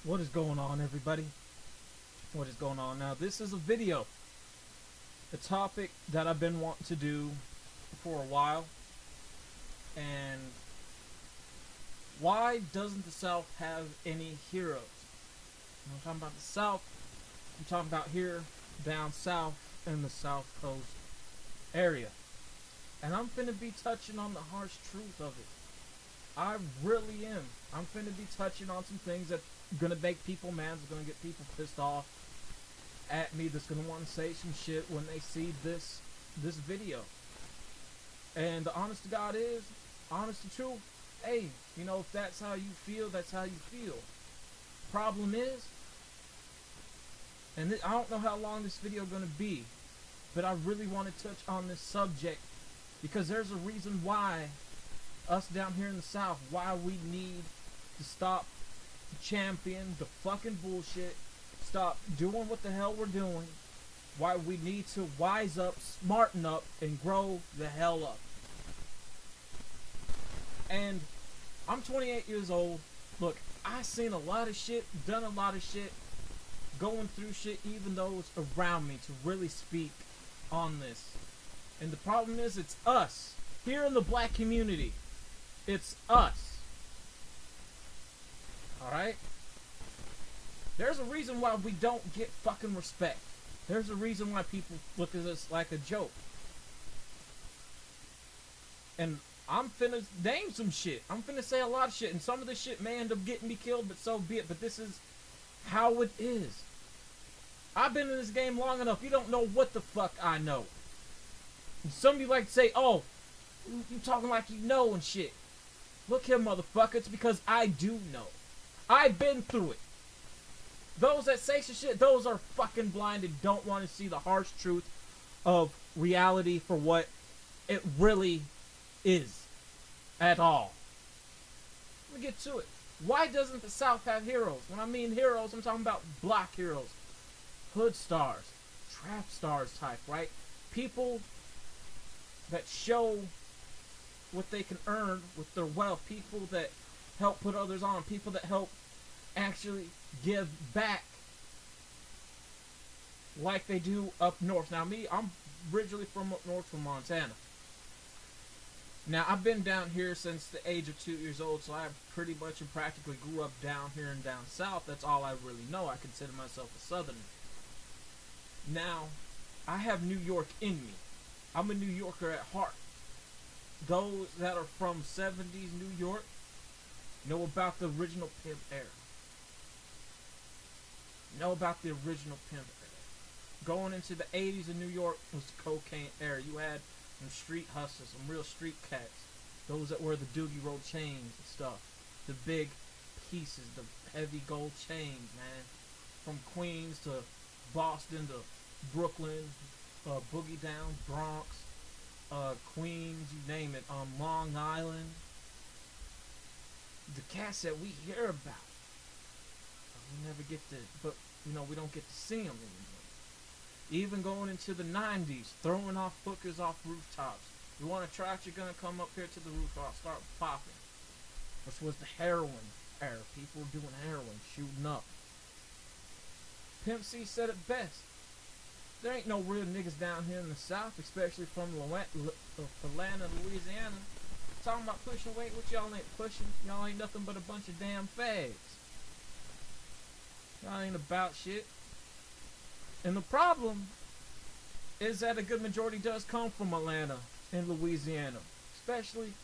What is going on, everybody? What is going on now? This is a video, a topic that I've been wanting to do for a while. And why doesn't the South have any heroes? I'm talking about the South. I'm talking about here down south in the South Coast area. And I'm finna be touching on the harsh truth of it. I really am. I'm finna be touching on some things that gonna make people mad, that's gonna get people pissed off at me, that's gonna want to say some shit when they see this video. And the honest to God is, honest to truth, hey, you know, if that's how you feel, that's how you feel. Problem is, and I don't know how long this video gonna be, but I really want to touch on this subject because there's a reason why us down here in the South, why we need to stop champion the fucking bullshit, stop doing what the hell we're doing, why we need to wise up, smarten up, and grow the hell up. And I'm 28 years old. Look, I've seen a lot of shit, done a lot of shit, going through shit, even though it's around me, to really speak on this. And the problem is, it's us here in the black community. It's us. Alright? There's a reason why we don't get fucking respect. There's a reason why people look at us like a joke. And I'm finna name some shit. I'm finna say a lot of shit. And some of this shit may end up getting me killed, but so be it. But this is how it is. I've been in this game long enough. You don't know what the fuck I know. And some of you like to say, oh, you talking like you know and shit. Look here, motherfucker. It's because I do know. I've been through it. Those that say some shit, those are fucking blind and don't want to see the harsh truth of reality for what it really is at all. Let me get to it. Why doesn't the South have heroes? When I mean heroes, I'm talking about black heroes, hood stars, trap stars type, right? People that show what they can earn with their wealth, people that help put others on, people that help actually give back like they do up north. Now me, I'm originally from up north, from Montana. Now I've been down here since the age of 2 years old, so I pretty much and practically grew up down here and down south. That's all I really know. I consider myself a southerner. Now, I have New York in me. I'm a New Yorker at heart. Those that are from 70s New York know about the original pimp era. Know about the original pimp era. Going into the 80s in New York was the cocaine era. You had some street hustlers, some real street cats. Those that wear the doogie roll chains and stuff. The big pieces, the heavy gold chains, man. From Queens to Boston to Brooklyn, Boogie Down, Bronx, Queens, you name it, Long Island. The cats that we hear about, we never get to, but you know, we don't get to see them anymore. Even going into the 90s, throwing off hookers off rooftops. You want to try it, you're gonna come up here to the rooftop, start popping. Which was the heroin era. People were doing heroin, shooting up. Pimp C said it best. There ain't no real niggas down here in the South, especially from Atlanta, Louisiana. Talking about pushing weight, what y'all ain't pushing? Y'all ain't nothing but a bunch of damn fags. Y'all ain't about shit. And the problem is that a good majority does come from Atlanta and Louisiana. Especially,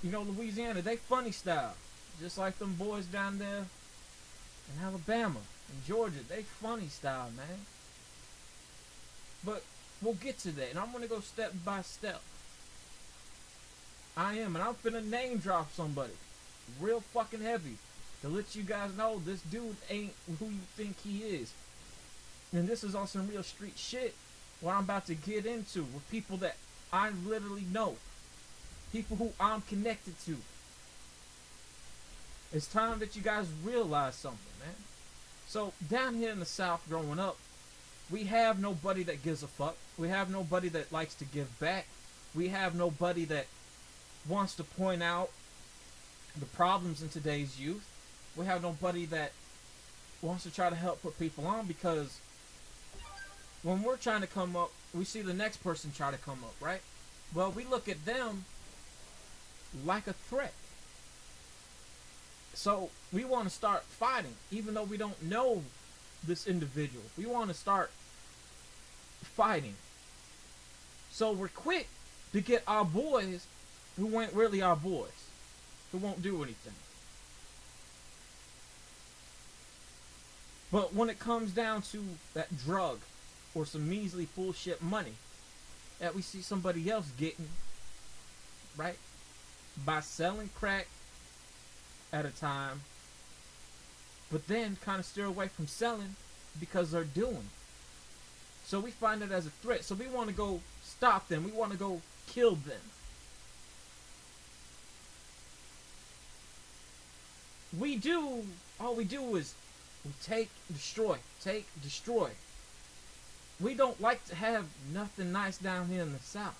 you know, Louisiana, they funny style. Just like them boys down there in Alabama and Georgia, they funny style, man. But we'll get to that, and I'm gonna go step by step. I am, and I'm finna name drop somebody real fucking heavy to let you guys know this dude ain't who you think he is. And this is on some real street shit what I'm about to get into with people that I literally know, people who I'm connected to. It's time that you guys realize something, man. So down here in the South growing up, we have nobody that gives a fuck. We have nobody that likes to give back. We have nobody that wants to point out the problems in today's youth. We have nobody that wants to try to help put people on, because when we're trying to come up, we see the next person try to come up, right? Well, we look at them like a threat. So we want to start fighting, even though we don't know this individual. We want to start fighting. So we're quick to get our boys who ain't really our boys, who won't do anything. But when it comes down to that drug or some measly bullshit money that we see somebody else getting, right, by selling crack at a time, but then kind of steer away from selling because they're doing. So we find it as a threat. So we want to go stop them. We want to go kill them. All we do is we take, destroy, take, destroy. We don't like to have nothing nice down here in the South.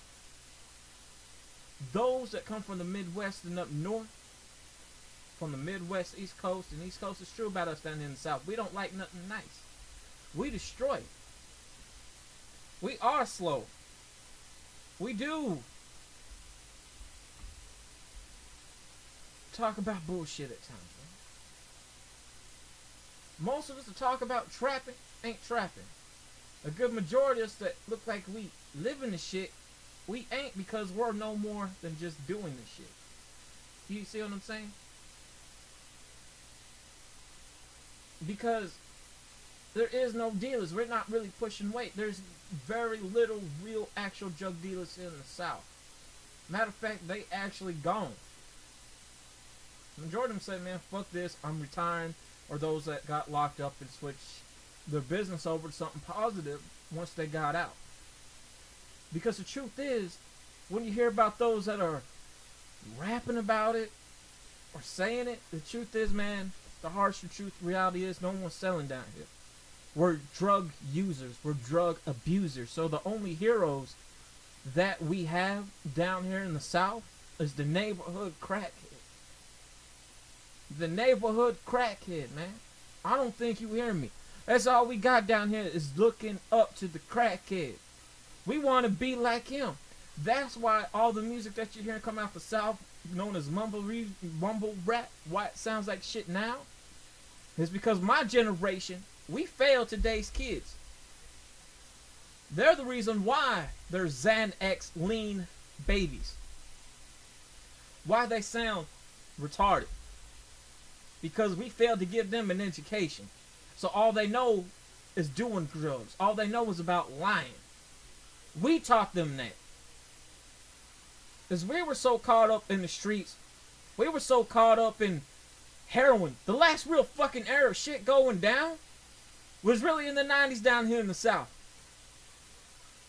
Those that come from the Midwest and up north, from the Midwest, East Coast, and East Coast, it's true about us down here in the South. We don't like nothing nice. We destroy. We are slow. We do talk about bullshit at times, man. Most of us that talk about trapping ain't trapping. A good majority of us that look like we live in the shit, we ain't, because we're no more than just doing the shit. You see what I'm saying? Because there is no dealers. We're not really pushing weight. There's very little real actual drug dealers in the South. Matter of fact, they actually gone. Majority of them say, man, fuck this, I'm retiring. Or those that got locked up and switched their business over to something positive once they got out. Because the truth is, when you hear about those that are rapping about it or saying it, the truth is, man, the harsh truth, reality is, no one's selling down here. We're drug users. We're drug abusers. So the only heroes that we have down here in the South is the neighborhood crackhead. The neighborhood crackhead, man. I don't think you hear me. That's all we got down here, is looking up to the crackhead. We want to be like him. That's why all the music that you hear come out the South, known as mumble rap, why it sounds like shit now, is because my generation, we failed today's kids. They're the reason why they're Xanax lean babies. Why they sound retarded. Because we failed to give them an education. So all they know is doing drugs. All they know is about lying. We taught them that. Because we were so caught up in the streets. We were so caught up in heroin. The last real fucking era of shit going down was really in the 90s down here in the South.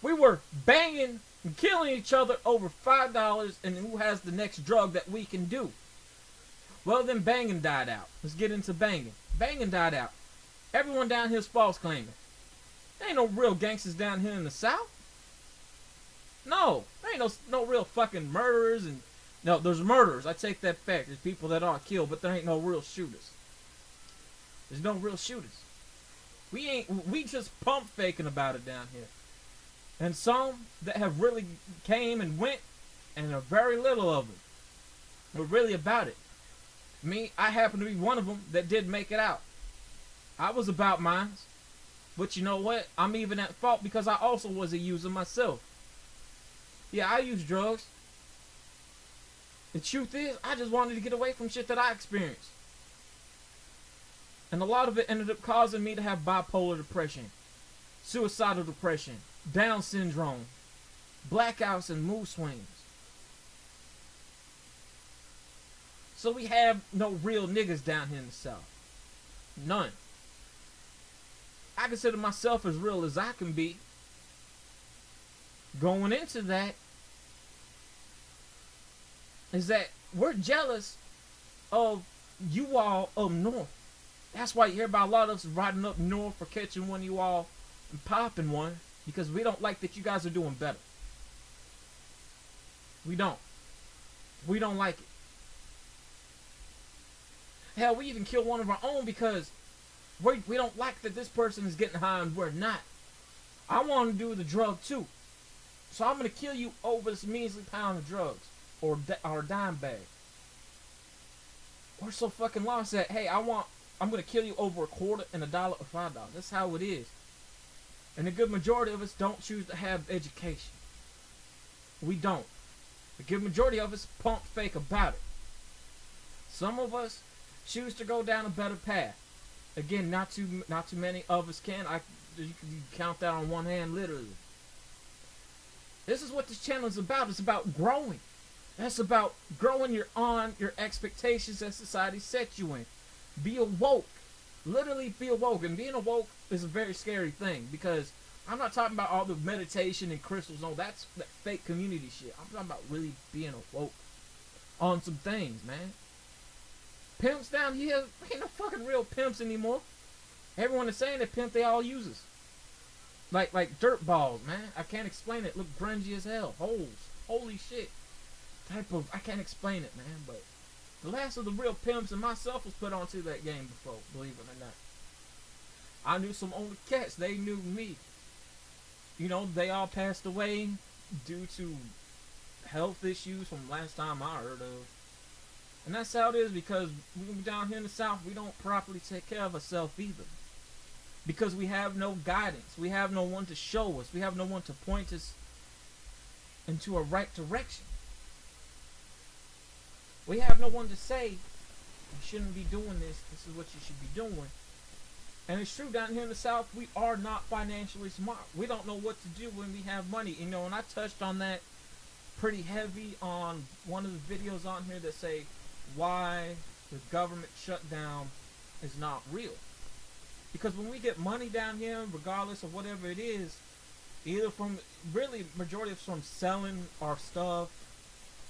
We were banging and killing each other over $5 and who has the next drug that we can do. Well, then banging died out. Let's get into banging. Banging died out. Everyone down here is false claiming. There ain't no real gangsters down here in the South. No. There ain't no real fucking murderers. And no, there's murderers. I take that back. There's people that are killed, but there ain't no real shooters. There's no real shooters. We just pump faking about it down here. And some that have really came and went, and there are very little of them. They're really about it. Me, I happen to be one of them that did make it out. I was about mine. But you know what? I'm even at fault because I also was a user myself. Yeah, I use drugs. The truth is, I just wanted to get away from shit that I experienced. And a lot of it ended up causing me to have bipolar depression, suicidal depression, Down syndrome, blackouts, and mood swings. So we have no real niggas down here in the South. None. I consider myself as real as I can be. Going into that is that we're jealous of you all up north. That's why you hear about a lot of us riding up north for catching one of you all and popping one, because we don't like that you guys are doing better. We don't. We don't like it. Hell, we even killed one of our own because We don't like that this person is getting high and we're not. I want to do the drug too. So I'm going to kill you over this measly pound of drugs. Or a dime bag. We're so fucking lost that, hey, I'm going to kill you over a quarter and $1 or $5. That's how it is. And the good majority of us don't choose to have education. We don't. The good majority of us pump fake about it. Some of us choose to go down a better path. Again, not too many of us can. You can count that on one hand, literally. This is what this channel is about. It's about growing. That's about growing your expectations that society sets you in. Be awoke. Literally be awoke. And being awoke is a very scary thing, because I'm not talking about all the meditation and crystals. No, that's that fake community shit. I'm talking about really being awoke on some things, man. Pimps down here ain't no fucking real pimps anymore. Everyone is saying that pimp they all uses. Like dirt balls, man. I can't explain it. Look grungy as hell. Holes. Holy shit. I can't explain it, man. But the last of the real pimps and myself was put onto that game before, believe it or not. I knew some older cats. They knew me. You know, they all passed away due to health issues from last time I heard of. And that's how it is, because we down here in the South, we don't properly take care of ourselves either. Because we have no guidance. We have no one to show us. We have no one to point us into a right direction. We have no one to say, you shouldn't be doing this. This is what you should be doing. And it's true, down here in the South, we are not financially smart. We don't know what to do when we have money. You know, and I touched on that pretty heavy on one of the videos on here that say why the government shutdown is not real. Because when we get money down here, regardless of whatever it is, either from, really, majority of from selling our stuff,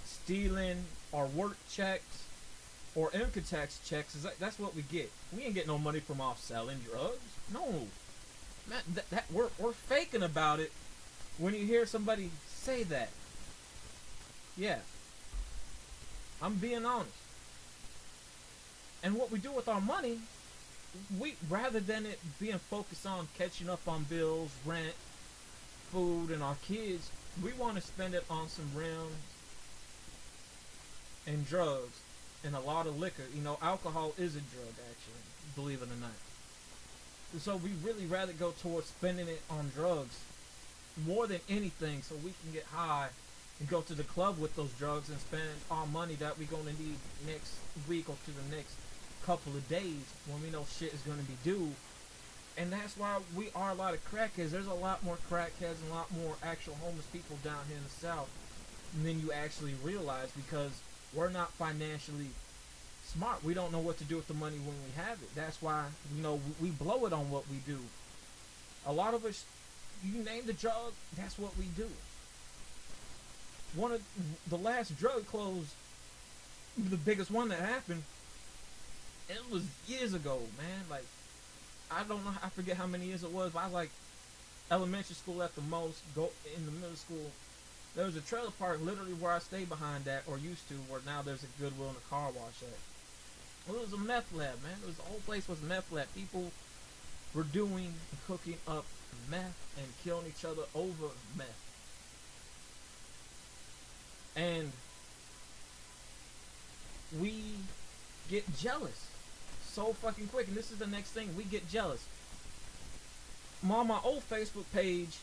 stealing our work checks, or income tax checks, that's what we get. We ain't getting no money from off selling drugs. No. Man, we're faking about it when you hear somebody say that. Yeah. I'm being honest. And what we do with our money, rather than it being focused on catching up on bills, rent, food, and our kids, we want to spend it on some rims and drugs and a lot of liquor. You know, alcohol is a drug, actually, believe it or not. So we really rather go towards spending it on drugs more than anything, so we can get high and go to the club with those drugs and spend our money that we're going to need next week or to the next couple of days when we know shit is going to be due. And that's why we are a lot of crackheads. There's a lot more crackheads and a lot more actual homeless people down here in the South than you actually realize, because we're not financially smart. We don't know what to do with the money when we have it. That's why, you know, we blow it on what we do. A lot of us, you name the drug, that's what we do. One of the last drug closed, the biggest one that happened, it was years ago, man. Like, I don't know, I forget how many years it was, but I was like elementary school at the most, go in the middle school. There was a trailer park literally where I stayed behind that, or used to, where now there's a Goodwill and a car wash at. It was a meth lab, man. It was, the whole place was a meth lab. People were doing and cooking up meth and killing each other over meth. And we get jealous so fucking quick. And this is the next thing. We get jealous. On my old Facebook page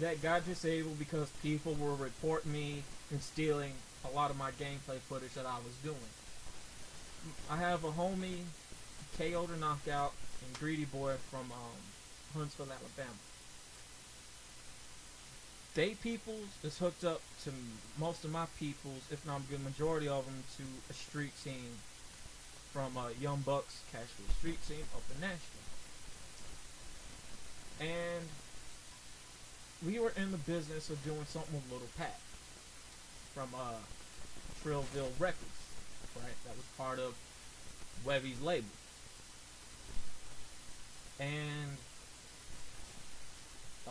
that got disabled because people were reporting me and stealing a lot of my gameplay footage that I was doing. I have a homie, KO the Knockout, and Greedy Boy from Huntsville, Alabama. They peoples is hooked up to most of my peoples, if not a good majority of them, to a street team from Young Bucks, Cashville street team up in Nashville. And we were in the business of doing something with Little Pat from Trillville Records, right? That was part of Wevy's label. And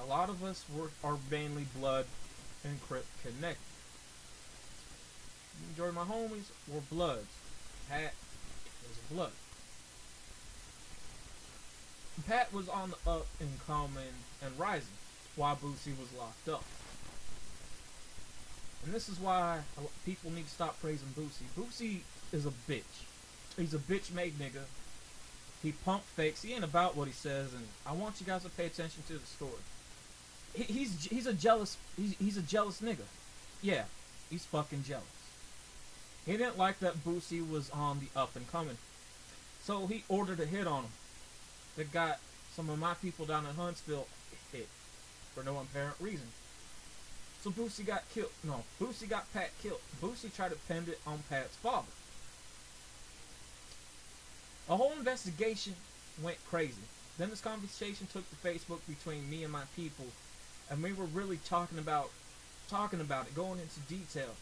a lot of us are mainly blood and Crip connected. The majority of my homies were bloods. Pat was blood. Pat was on the up and coming and rising while Bootsy was locked up. And this is why people need to stop praising Bootsy. Bootsy is a bitch. He's a bitch made nigga. He pump fakes. He ain't about what he says, and I want you guys to pay attention to the story. He's a jealous nigga. Yeah, he's fucking jealous. He didn't like that Bootsy was on the up and coming, so he ordered a hit on him that got some of my people down in Huntsville hit for no apparent reason. So Bootsy got killed. No, Bootsy got Pat killed. Bootsy tried to pin it on Pat's father. A whole investigation went crazy. Then this conversation took to Facebook between me and my people, and we were really talking about it, going into detail.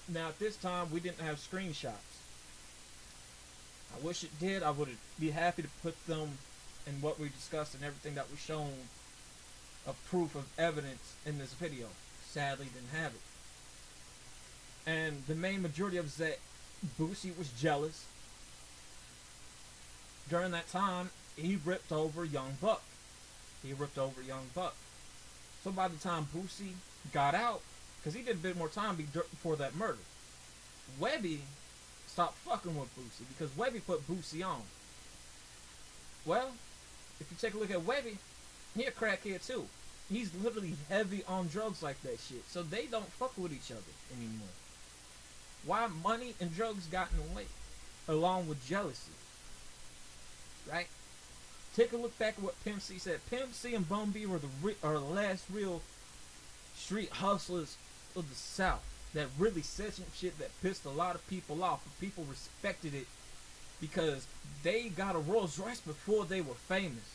Now at this time we didn't have screenshots. I wish it did. I would be happy to put them in what we discussed and everything that was shown of proof of evidence in this video. Sadly didn't have it. And the main majority of it is that Bootsy was jealous. During that time, he ripped over Young Buck. So by the time Bootsy got out, because he did a bit more time before that murder, Webby stopped fucking with Bootsy because Webby put Bootsy on. Well, if you take a look at Webby, he a crackhead too. He's literally heavy on drugs like that shit. So they don't fuck with each other anymore. Why money and drugs got in the way, along with jealousy. Right? Take a look back at what Pimp C said. Pimp C and Bun B were the last real street hustlers of the South that really said some shit that pissed a lot of people off. But people respected it because they got a Rolls Royce before they were famous.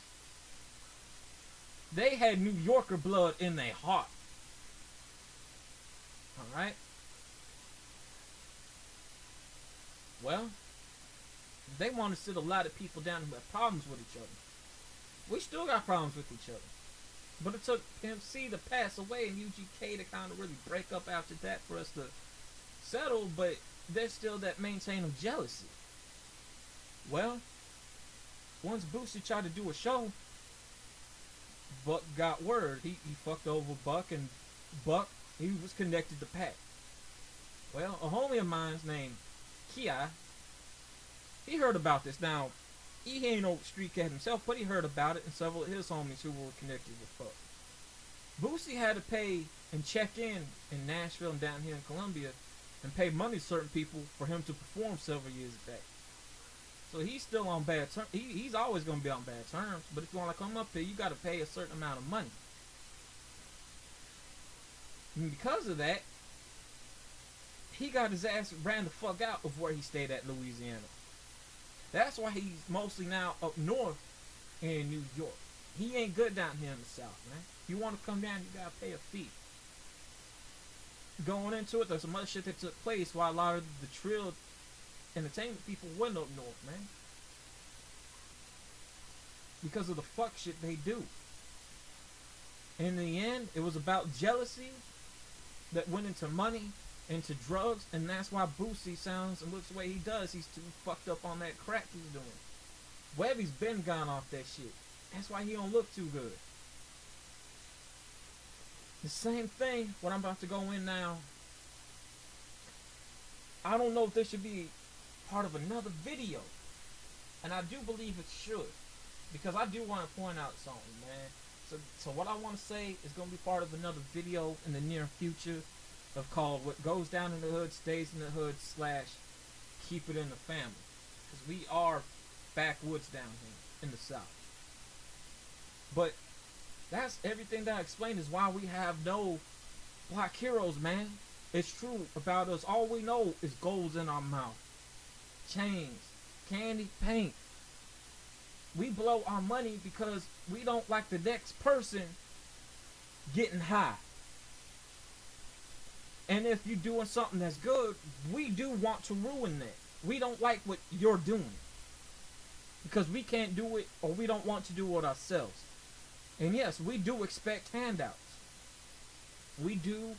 They had New Yorker blood in their heart. Alright? Well, they want to sit a lot of people down who have problems with each other. We still got problems with each other. But it took Pimp C to pass away and UGK to kind of really break up after that for us to settle, but there's still that maintain of jealousy. Well, once Bootsy tried to do a show, Buck got word. He fucked over Buck, and Buck, he was connected to Pat. Well, a homie of mine's named Kia, he heard about this. Now, he ain't no street cat himself, but he heard about it, and several of his homies who were connected with Buck. Bootsy had to pay and check in Nashville and down here in Columbia and pay money to certain people for him to perform several years back. So he's still on bad terms. He's always going to be on bad terms, but if you want to come up here, you got to pay a certain amount of money. And because of that, he got his ass ran the fuck out of where he stayed at Louisiana. That's why he's mostly now up north in New York. He ain't good down here in the South, man. If you want to come down, you got to pay a fee. Going into it, there's some other shit that took place while a lot of the Trill Entertainment people went up north, man. Because of the fuck shit they do. In the end, it was about jealousy that went into money, into drugs, and that's why Bootsy sounds and looks the way he does. He's too fucked up on that crack he's doing. Webby's been gone off that shit. That's why he don't look too good. The same thing, what I'm about to go in now, I don't know if this should be part of another video, and I do believe it should, because I do want to point out something, man. So what I want to say is going to be part of another video in the near future of called What Goes Down in the Hood Stays in the Hood / Keep It in the Family, because we are backwoods down here in the South. But that's everything that I explained is why we have no black heroes, man. It's true about us. All we know is goals in our mouth, chains, candy, paint. We blow our money because we don't like the next person getting high. And if you're doing something that's good, we do want to ruin that. We don't like what you're doing because we can't do it, or we don't want to do it ourselves. And yes, we do expect handouts. We do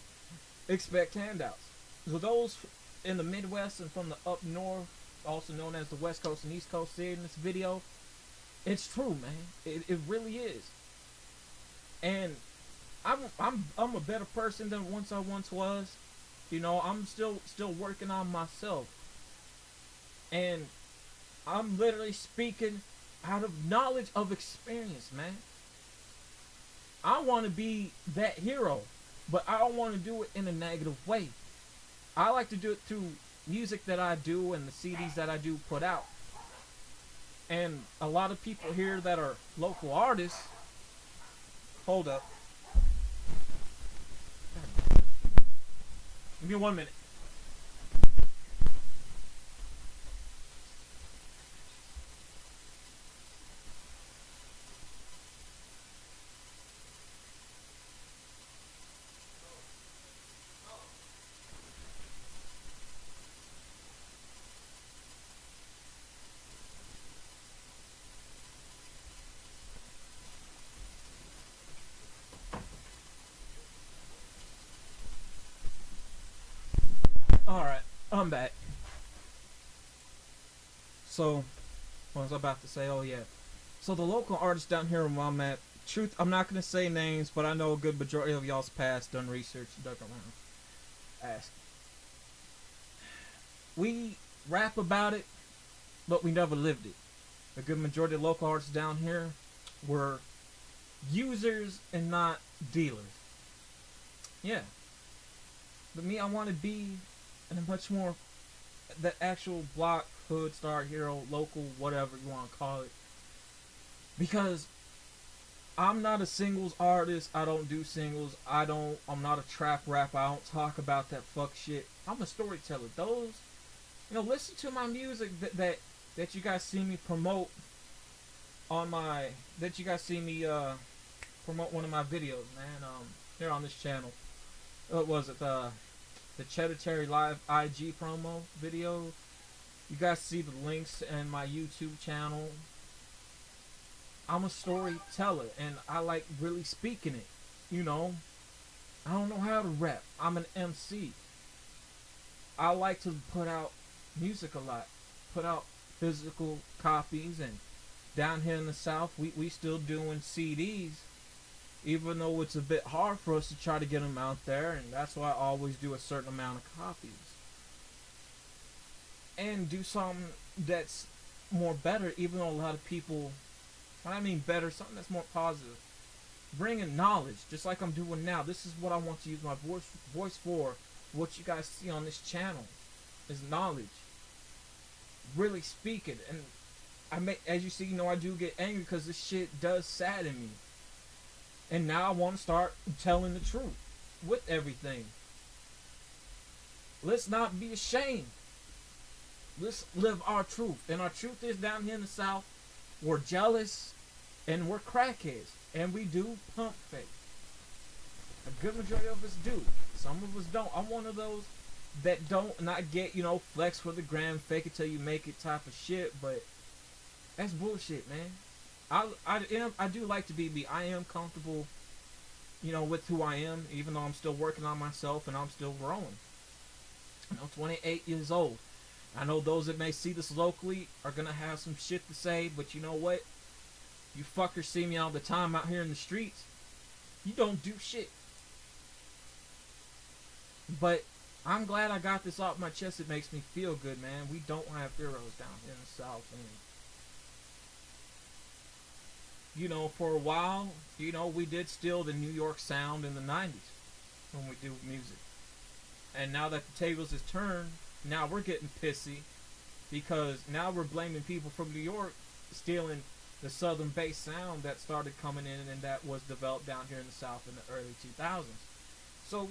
expect handouts. So those in the Midwest and from the up north, also known as the West Coast and East Coast, seeing this video, It's true, man. It really is. And I'm a better person than I once was. You know, I'm still working on myself. And I'm literally speaking out of knowledge of experience, man. I want to be that hero, but I don't want to do it in a negative way. I like to do it through music that I do and the CDs that I do put out. And a lot of people here that are local artists. Hold up. Give me 1 minute. Alright, I'm back. So, what was I about to say? Oh, yeah. So, the local artists down here where I'm at, truth, I'm not going to say names, but I know a good majority of y'all's past, done research, dug around, asked. We rap about it, but we never lived it. A good majority of local artists down here were users and not dealers. Yeah. But me, I want to be in a much more that actual block, hood, star, hero, local, whatever you want to call it. Because I'm not a singles artist. I don't do singles. I'm not a trap rapper. I don't talk about that fuck shit. I'm a storyteller. Those, listen to my music that you guys see me promote on my, that you guys see me promote one of my videos, man. Here on this channel. What was it? The ChEDDErTarY live IG promo video. You guys see the links in my YouTube channel. I'm a storyteller and I like really speaking it. I don't know how to rap. I'm an MC. I like to put out music a lot. Put out physical copies, and down here in the South we still doing CDs. Even though it's a bit hard for us to try to get them out there, and that's why I always do a certain amount of copies. And do something that's more better, even though a lot of people, when I mean better, something that's more positive. Bringing knowledge, just like I'm doing now. This is what I want to use my voice for. What you guys see on this channel is knowledge. Really speaking. And as you see, I do get angry because this shit does sadden me. And now I want to start telling the truth with everything. Let's not be ashamed. Let's live our truth. And our truth is down here in the South, we're jealous and we're crackheads. And we do pump fake. A good majority of us do. Some of us don't. I'm one of those that don't not get, flex for the gram, fake it till you make it type of shit. But that's bullshit, man. I do like to be me. I am comfortable, with who I am, even though I'm still working on myself and I'm still growing. I'm 28 years old. I know those that may see this locally are gonna have some shit to say, but you know what? You fuckers see me all the time out here in the streets. You don't do shit. But I'm glad I got this off my chest. It makes me feel good, man. We don't have heroes down here in the South, and for a while, we did steal the New York sound in the 90s when we do music. And now that the tables has turned, now we're getting pissy because now we're blaming people from New York stealing the southern bass sound that started coming in and that was developed down here in the South in the early 2000s. So,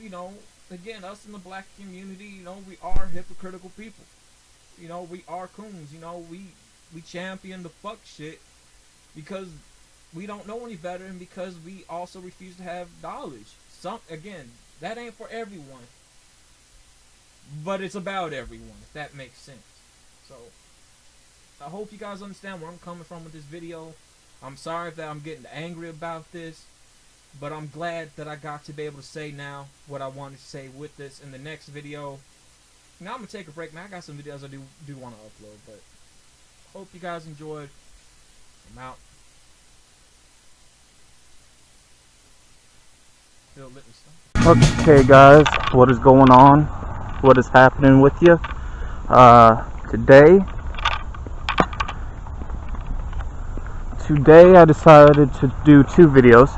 again, us in the black community, we are hypocritical people. We are coons. We champion the fuck shit because we don't know any better, and because we also refuse to have knowledge. Again, that ain't for everyone, but it's about everyone, if that makes sense. So I hope you guys understand where I'm coming from with this video. I'm sorry that I'm getting angry about this, but I'm glad that I got to be able to say now what I wanted to say with this. In the next video, now I'm gonna take a break, man. I got some videos I do want to upload, but hope you guys enjoyed. I'm out. Feel lit with stuff. Okay guys, what is going on? What is happening with you? Today I decided to do two videos.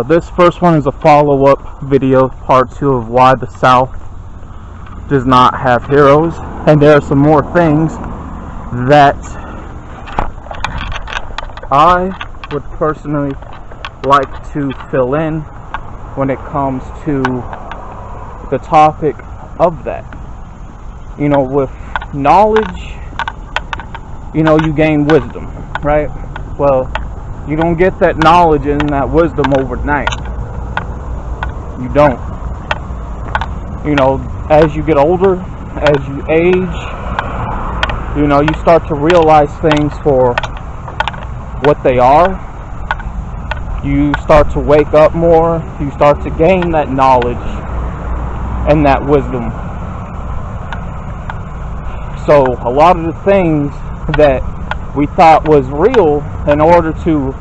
This first one is a follow-up video, part 2 of why the South does not have heroes, and there are some more things that I would personally like to fill in when it comes to the topic of that. You know, with knowledge, you know, you gain wisdom, right? Well, you don't get that knowledge and that wisdom overnight. You don't. You know, as you get older, as you age, you know, you start to realize things for what they are. You start to wake up more. You start to gain that knowledge and that wisdom. So a lot of the things that we thought was real, in order to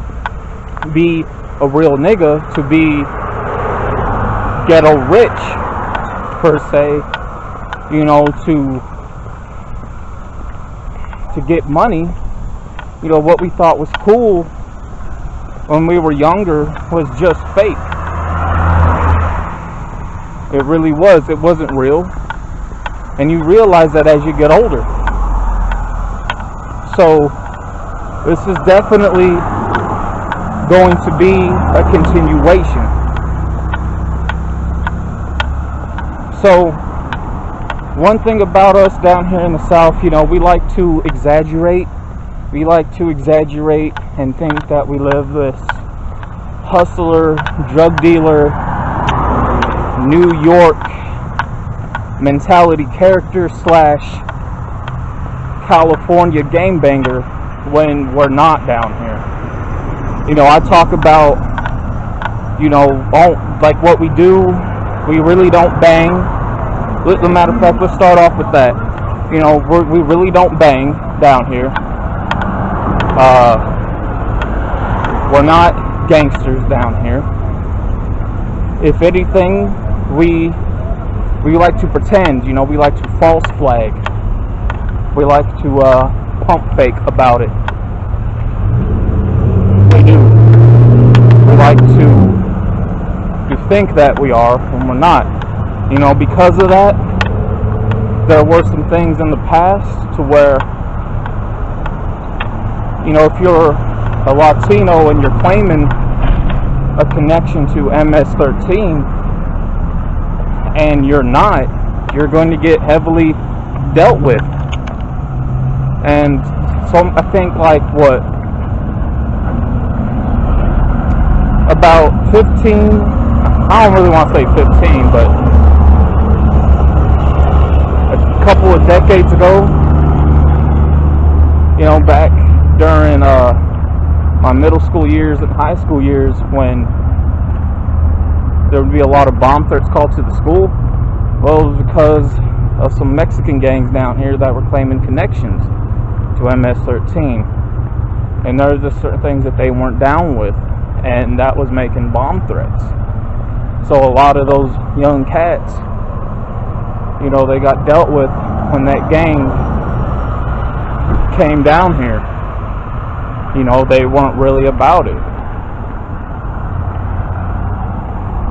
be a real nigga, to be ghetto rich per se, you know, to get money, you know, what we thought was cool when we were younger was just fake. It really was. It wasn't real. And you realize that as you get older. So this is definitely going to be a continuation. So one thing about us down here in the South, you know, we like to exaggerate. We like to exaggerate and think that we live this hustler, drug dealer, New York mentality character slash California gangbanger, when we're not down here. You know, I talk about, you know, like what we do. We really don't bang. As a matter of fact, let's start off with that. You know, we really don't bang down here. We're not gangsters down here. If anything, we like to pretend. You know, we like to false flag. We like to pump fake about it. We do. We like to think that we are when we're not. You know, because of that, there were some things in the past to where, you know, if you're a Latino and you're claiming a connection to MS-13 and you're not, you're going to get heavily dealt with. And so I think like what, about 15, I don't really want to say 15, but a couple of decades ago, you know, back during my middle school years and high school years, when there would be a lot of bomb threats called to the school. Well, it was because of some Mexican gangs down here that were claiming connections to MS-13, and there were just certain things that they weren't down with, and that was making bomb threats. So a lot of those young cats, you know, they got dealt with when that gang came down here. You know, they weren't really about it.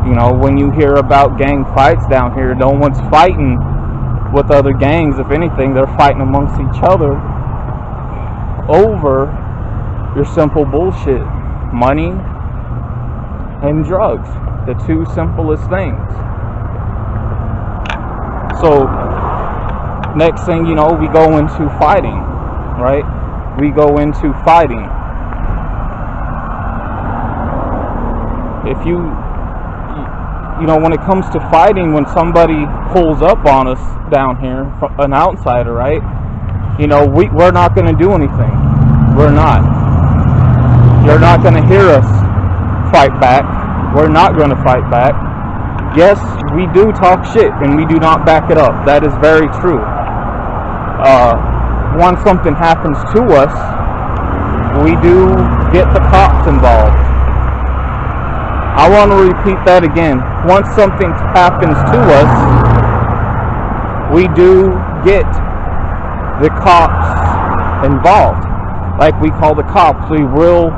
You know, when you hear about gang fights down here, no one's fighting with other gangs. If anything, they're fighting amongst each other over your simple bullshit. Money and drugs. The two simplest things. So, next thing you know, we go into fighting, right? We go into fighting. If you know, when it comes to fighting, when somebody pulls up on us down here, an outsider, right? You know, we're not going to do anything. We're not. You're not going to hear us fight back. We're not going to fight back. Yes, we do talk shit, and we do not back it up. That is very true. Once something happens to us, we do get the cops involved. I want to repeat that again. Once something happens to us, we do get the cops involved. Like, we call the cops. We will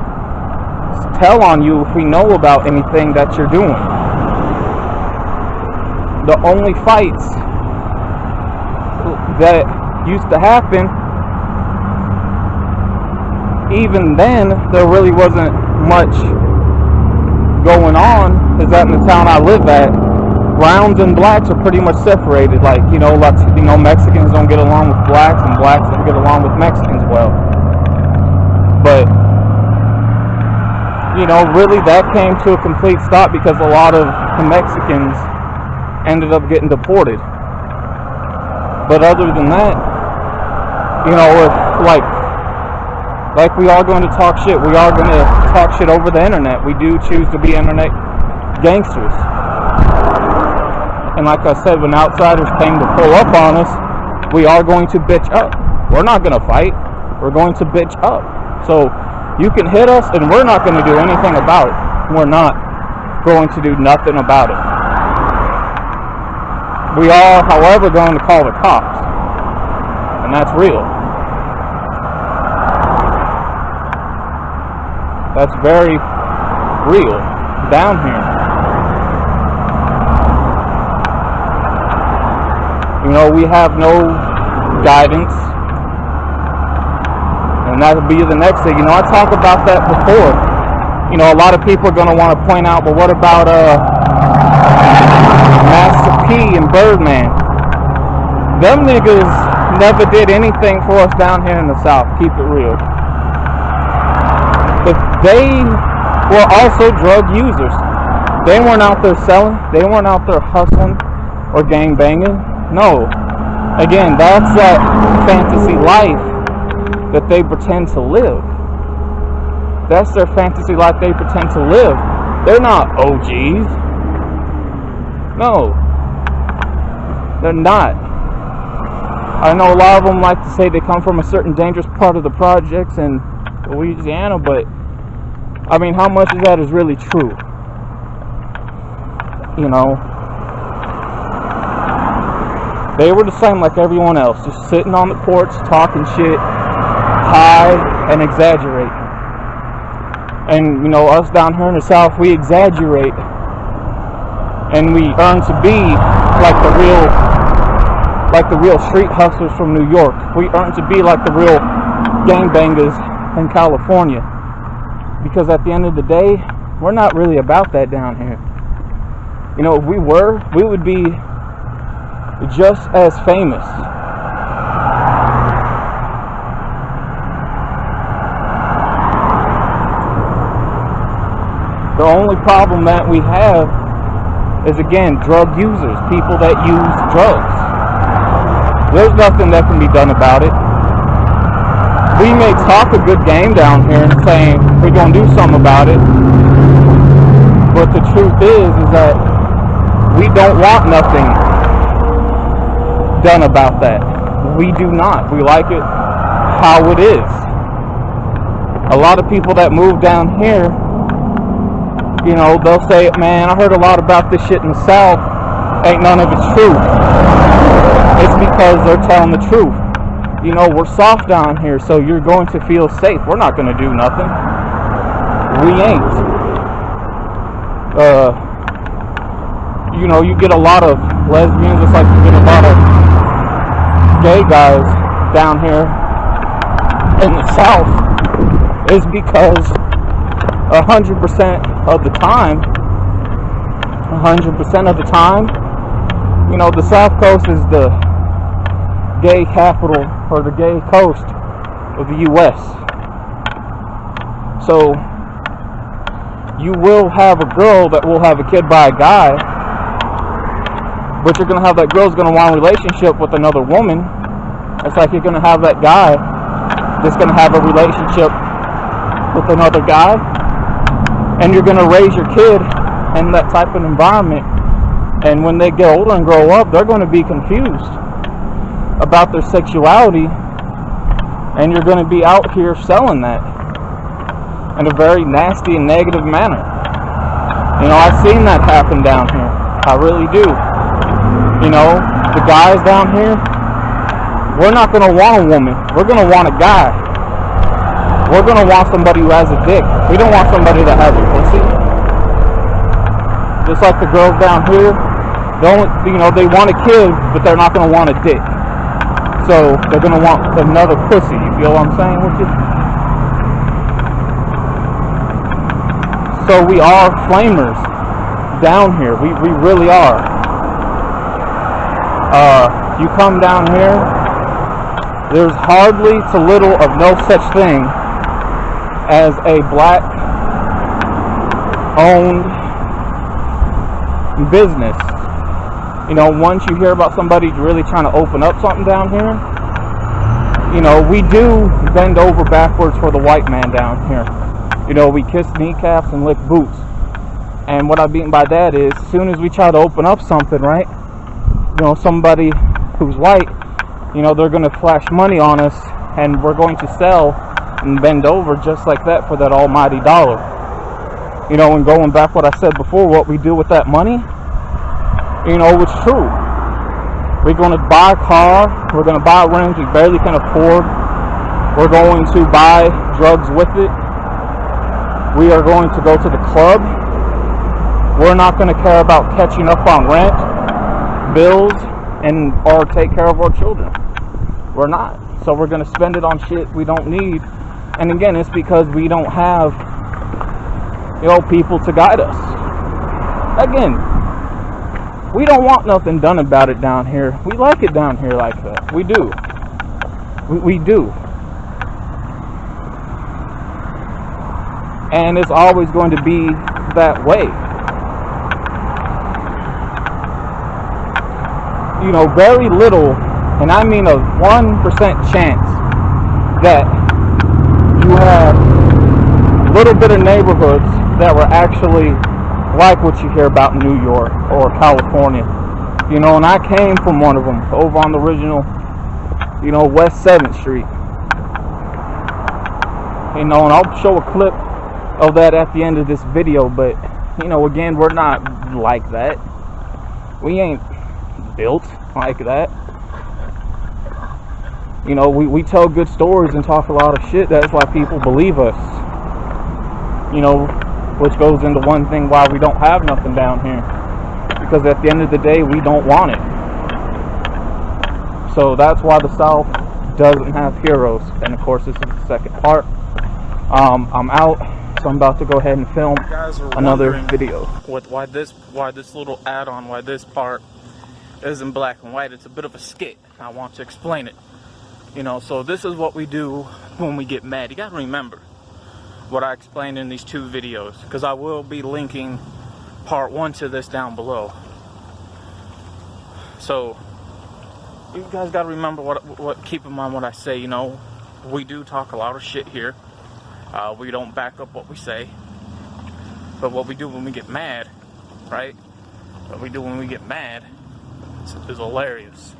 tell on you if we know about anything that you're doing. The only fights that used to happen, even then, there really wasn't much going on, is that in the town I live at, browns and blacks are pretty much separated. Like, Mexicans don't get along with blacks, and blacks don't get along with Mexicans well. But, really that came to a complete stop because a lot of the Mexicans ended up getting deported. But other than that, like we are going to talk shit. We are going to talk shit over the internet. We do choose to be internet gangsters. And like I said, when outsiders came to pull up on us, we are going to bitch up. We're not going to fight. We're going to bitch up. So you can hit us and we're not going to do anything about it. We're not going to do nothing about it. We are, however, going to call the cops. And that's real. That's very real down here. We have no guidance. And that'll be the next thing. I talked about that before. A lot of people are going to want to point out, but what about Master P and Birdman? Them niggas never did anything for us down here in the South. Keep it real. If they were also drug users, they weren't out there selling, they weren't out there hustling or gang banging. No. Again, that's that fantasy life that they pretend to live. That's their fantasy life they pretend to live. They're not OGs. No. They're not. I know a lot of them like to say they come from a certain dangerous part of the projects in Louisiana, but I mean, how much of that is really true? They were the same like everyone else, just sitting on the porch, talking shit, high, and exaggerating. And, us down here in the South, we exaggerate. And we earn to be like the real street hustlers from New York. We earn to be like the real gangbangers in California. Because at the end of the day, we're not really about that down here. If we were, we would be just as famous. The only problem that we have is, again, drug users, people that use drugs. There's nothing that can be done about it. We may talk a good game down here and saying we're going to do something about it, but the truth is that we don't want nothing done about that. We do not. We like it how it is. A lot of people that move down here, they'll say, man, I heard a lot about this shit in the South. Ain't none of it's true. It's because they're telling the truth. We're soft down here, so you're going to feel safe. We're not going to do nothing. We ain't. You get a lot of lesbians, just like you get a lot of gay guys down here in the South. Is because 100% of the time, the South Coast is the gay capital, or the gay coast of the U.S. So you will have a girl that will have a kid by a guy, but you're going to have that girl's going to want a relationship with another woman. It's like you're going to have that guy that's going to have a relationship with another guy, and you're going to raise your kid in that type of environment, and when they get older and grow up, they're going to be confused about their sexuality, and you're going to be out here selling that. in a very nasty and negative manner. You know, I've seen that happen down here. I really do. You know, the guys down here, we're not going to want a woman. We're going to want a guy. We're going to want somebody who has a dick. We don't want somebody that has a pussy. Just like the girls down here, they want a kid, but they're not going to want a dick. So they're going to want another pussy. You feel what I'm saying with you? So we are flamers down here. We really are. You come down here, there's hardly to little of no such thing as a black owned business. You know, once you hear about somebody really trying to open up something down here, you know, we do bend over backwards for the white man down here. You know, we kiss kneecaps and lick boots. And what I mean by that is, as soon as we try to open up something, right, you know, somebody who's white, you know, they're going to flash money on us, and we're going to sell and bend over just like that for that almighty dollar. You know, and going back what I said before, what we do with that money, you know, it's true. We're going to buy a car, we're going to buy rims we barely can afford, we're going to buy drugs with it, we are going to go to the club, we're not going to care about catching up on rent, bills, or take care of our children. We're not. So we're going to spend it on shit we don't need. And again, it's because we don't have, you know, people to guide us. Again, we don't want nothing done about it down here. We like it down here like that. We do. We do. And it's always going to be that way. You know, very little, and I mean a 1% chance that you have a little bit of neighborhoods that were actually like what you hear about in New York or California. You know, and I came from one of them over on the original, you know, West 7th Street. You know, and I'll show a clip of that at the end of this video, but, you know, again, we're not like that. We ain't built like that. You know, we tell good stories and talk a lot of shit. That's why people believe us. You know, which goes into one thing why we don't have nothing down here. Because at the end of the day, we don't want it. So that's why the South doesn't have heroes. And of course, this is the second part. I'm out, so I'm about to go ahead and film another video. Why this little add-on, why this part isn't black and white. It's a bit of a skit. I want to explain it. You know, so this is what we do when we get mad. You gotta remember what I explained in these two videos, because I will be linking part 1 to this down below. So you guys gotta remember what keep in mind what I say. You know, we do talk a lot of shit here. We don't back up what we say. But what we do when we get mad, right? What we do when we get mad is hilarious.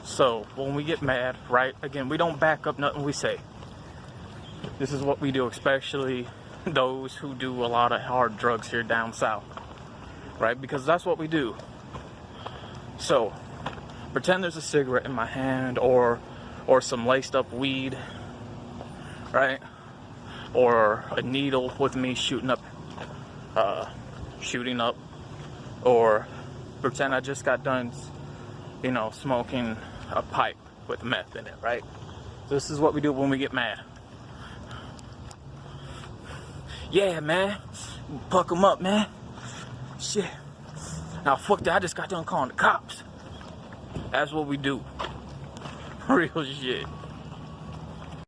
So when we get mad, right, again, we don't back up nothing we say. This is what we do, especially those who do a lot of hard drugs here down south, right? Because that's what we do. So pretend there's a cigarette in my hand, or some laced up weed, right? Or a needle with me shooting up, or pretend I just got done, you know, smoking a pipe with meth in it, right? This is what we do when we get mad. Yeah, man, fuck them up, man. Shit. Now, fuck that, I just got done calling the cops. That's what we do. Real shit.